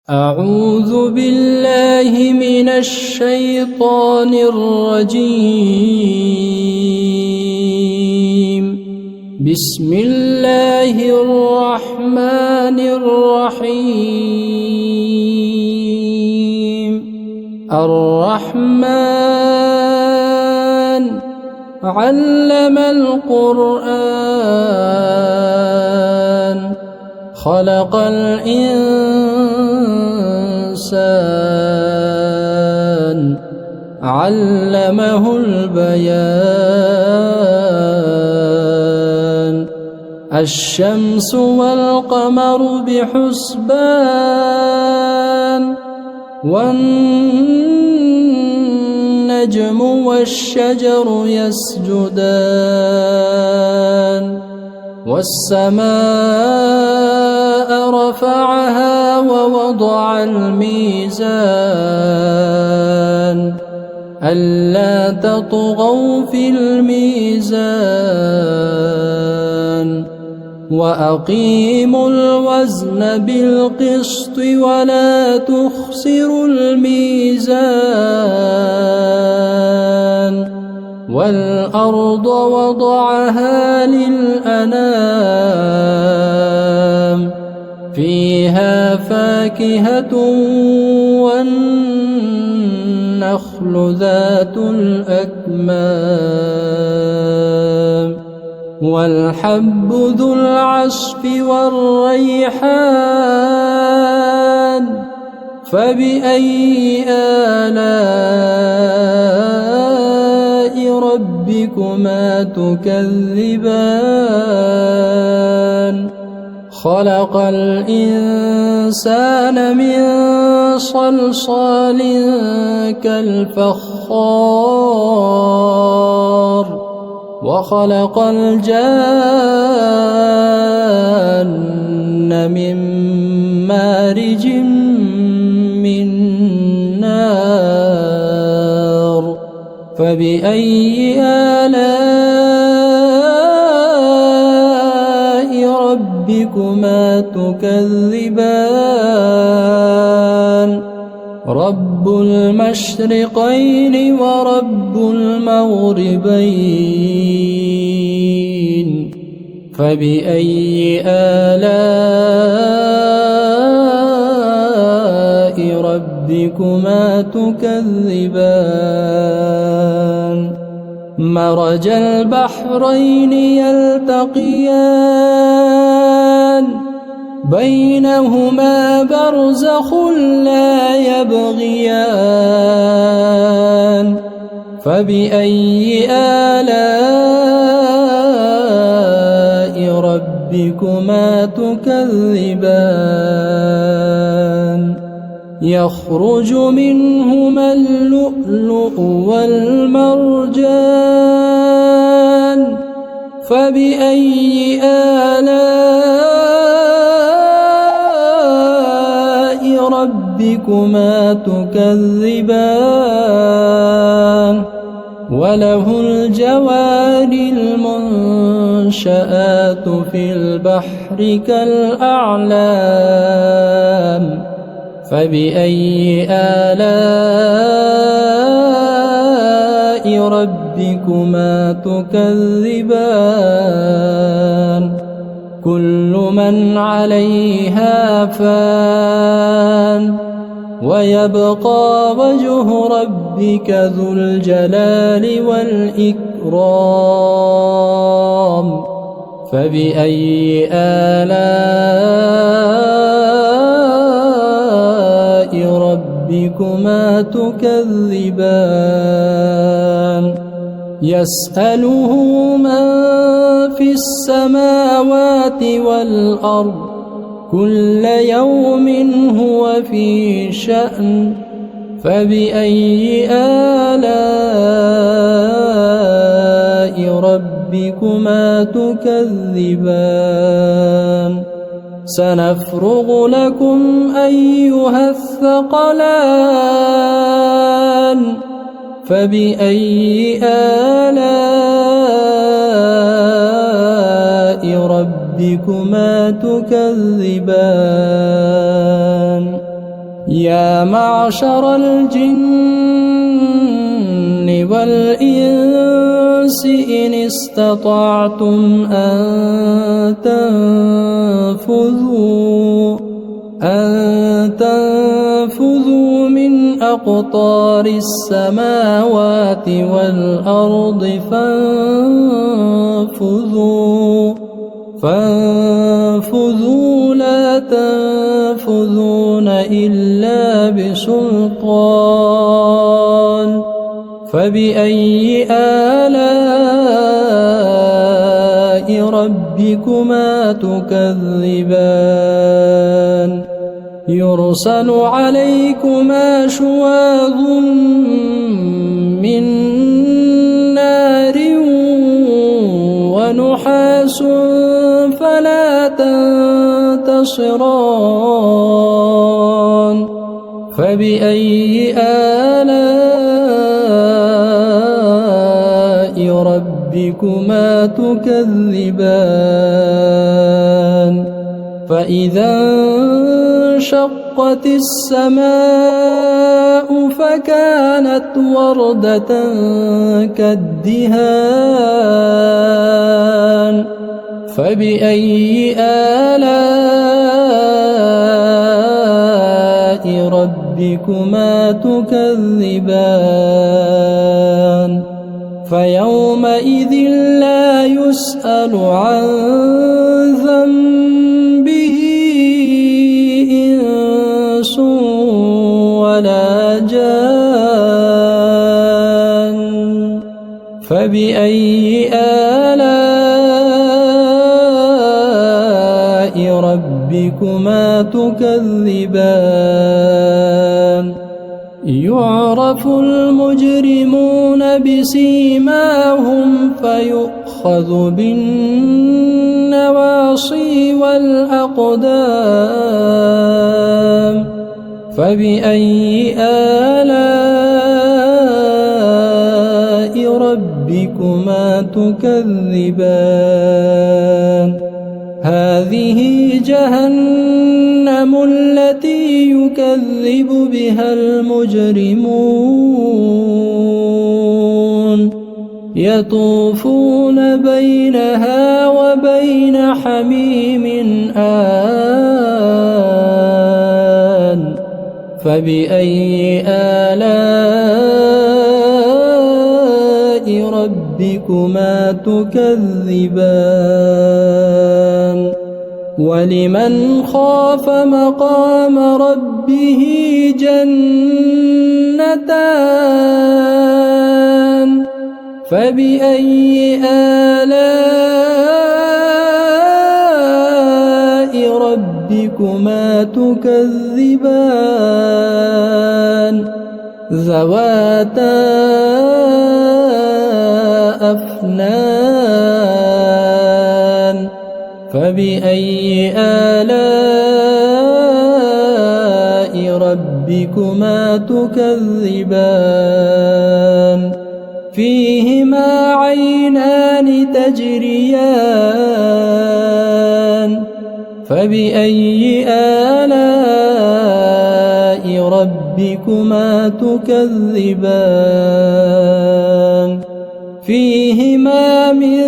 أعوذ بالله من الشيطان الرجيم. بسم الله الرحمن الرحيم. الرحمن علم القرآن خلق الإنسان علمه البيان. الشمس والقمر بحسبان والنجم والشجر يسجدان. والسماء رفعها ووضع الميزان ألا تطغوا في الميزان وأقيموا الوزن بالقسط ولا تخسروا الميزان. والأرض وضعها للأنام فيها فاكهة والنخل ذات الأكمام والحب ذو العصف والريحان فبأي آلاء ربكما تكذبان. خلق الإنسان من صلصال كالفخار وخلق الجان من مارج من نار فبأي آلاء ربكما تكذبان. رب المشرقين ورب المغربين فبأي آلاء ربكما تكذبان. مرج البحرين يلتقيان بينهما برزخ لا يبغيان فبأي آلاء ربكما تكذبان. يخرج منهما اللؤلؤ والمرجان فبأي آلاء ربكما تكذبان. وله الجوار المنشآت في البحر كالأعلام فبأي آلاء ربكما تكذبان. كل من عليها فان ويبقى وجه ربك ذو الجلال والإكرام فبأي آلاء ربكما تكذبان. يسأله من في السماوات والأرض كل يوم هو في شأن فبأي آلاء ربكما تكذبان. سنفرغ لكم أيها الثقلان فبأي آلاء ربكما تكذبان. يا معشر الجن والإنس إن استطعتم أن تنفذوا من أقطار السماوات والأرض فانفذوا لا تنفذون إلا بسلطان فبأي آلاء ربكما تكذبان يرسل عليكما شواظ من نار ونحاس فلا تنتصران فبأي آلاء ربكما تكذبان فإذا انشقت السماء فكانت وردة كالدهان فبأي آلاء ربكما تكذبان فيومئذ لا يسأل عن ذنبه إنس ولا جان فبأي آلاء ربكما تكذبان يعرف المجرمون بسيماهم فيؤخذ بالنواصي والأقدام فبأي آلاء ربكما تكذبان هذه جهنم التي يكذب بها المجرمون يطوفون بينها وبين حميم آن فبأي آلاء ربكما تكذبان ولمن خاف مقام ربه جنتان فبأي آلاء ربكما تكذبان ذواتا أفنان فبأي آلاء ربكما تكذبان فيهما عينان تجريان فبأي آلاء ربكما تكذبان فيهما من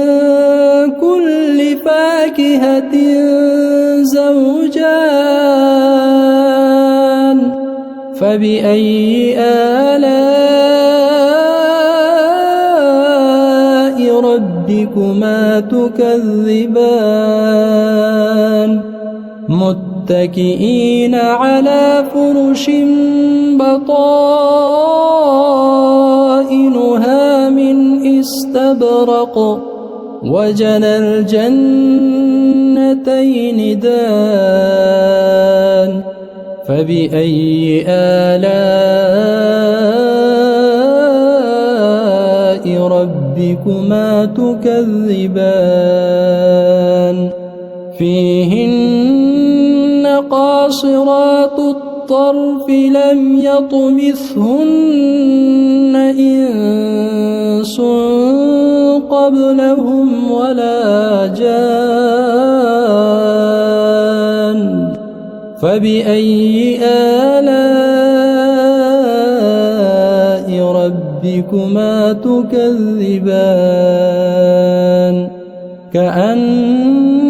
كل فاكهة زوجان فبأي آلاء ربكما تكذبان متكئين على فرش بطائنها من استبرق وجنى الجنتين دان فبأي آلاء ربكما تكذبان فيهن قاصرات الطرف لم يطمثهن إنس قبلهم ولا جان فبأي آلاء ربكما تكذبان كأنهن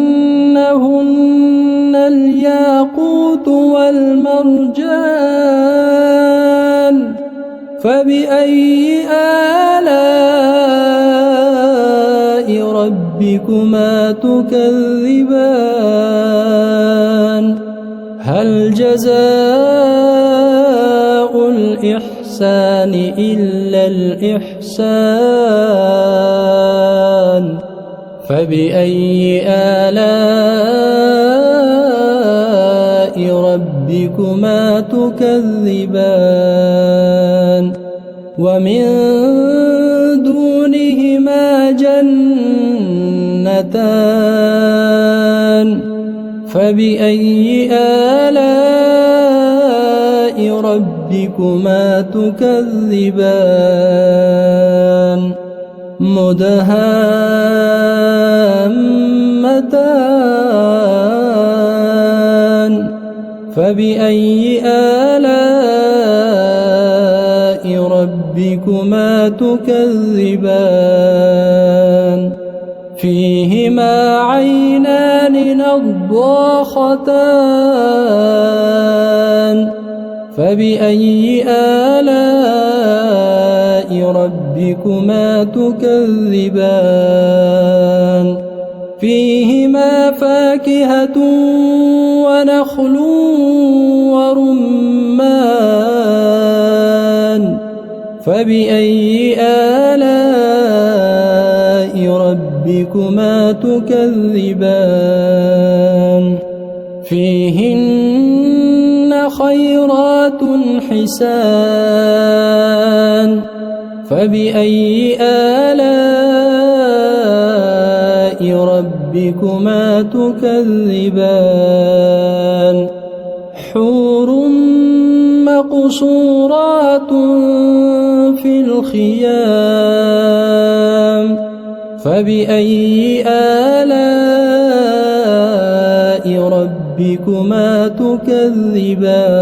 الياقوت والمرجان فبأي آلاء ربكما تكذبان هل جزاء الإحسان إلا الإحسان فبأي آلاء ربكما تكذبان ومن دونهما جنتان فبأي آلاء ربكما تكذبان مدهامتان فبأي آلاء ربكما تكذبان فيهما عينان نضاختان فبأي آلاء ربكما تكذبان فيهما فاكهة ونخل ورمان فبأي آلاء ربكما تكذبان فيهن خيرات حسان فبأي آلاء ربكما تكذبان حور مقصورات في الخيام فبأي آلاء ربكما تكذبان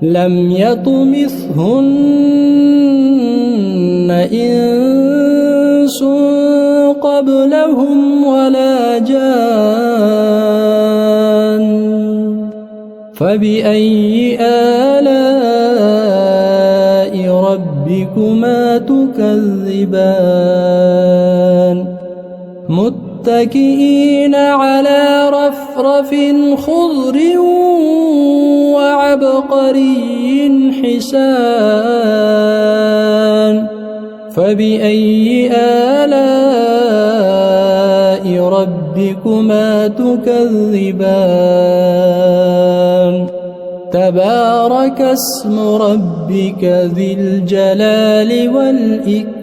لم يطمثهن إنس قبلهم ولا جان فبأي آلاء ربكما تكذبان متكئين على رفرف خضر وعبقري حسان فبأي آلاء ربكما تكذبان تبارك اسم ربك ذي الجلال والإكرام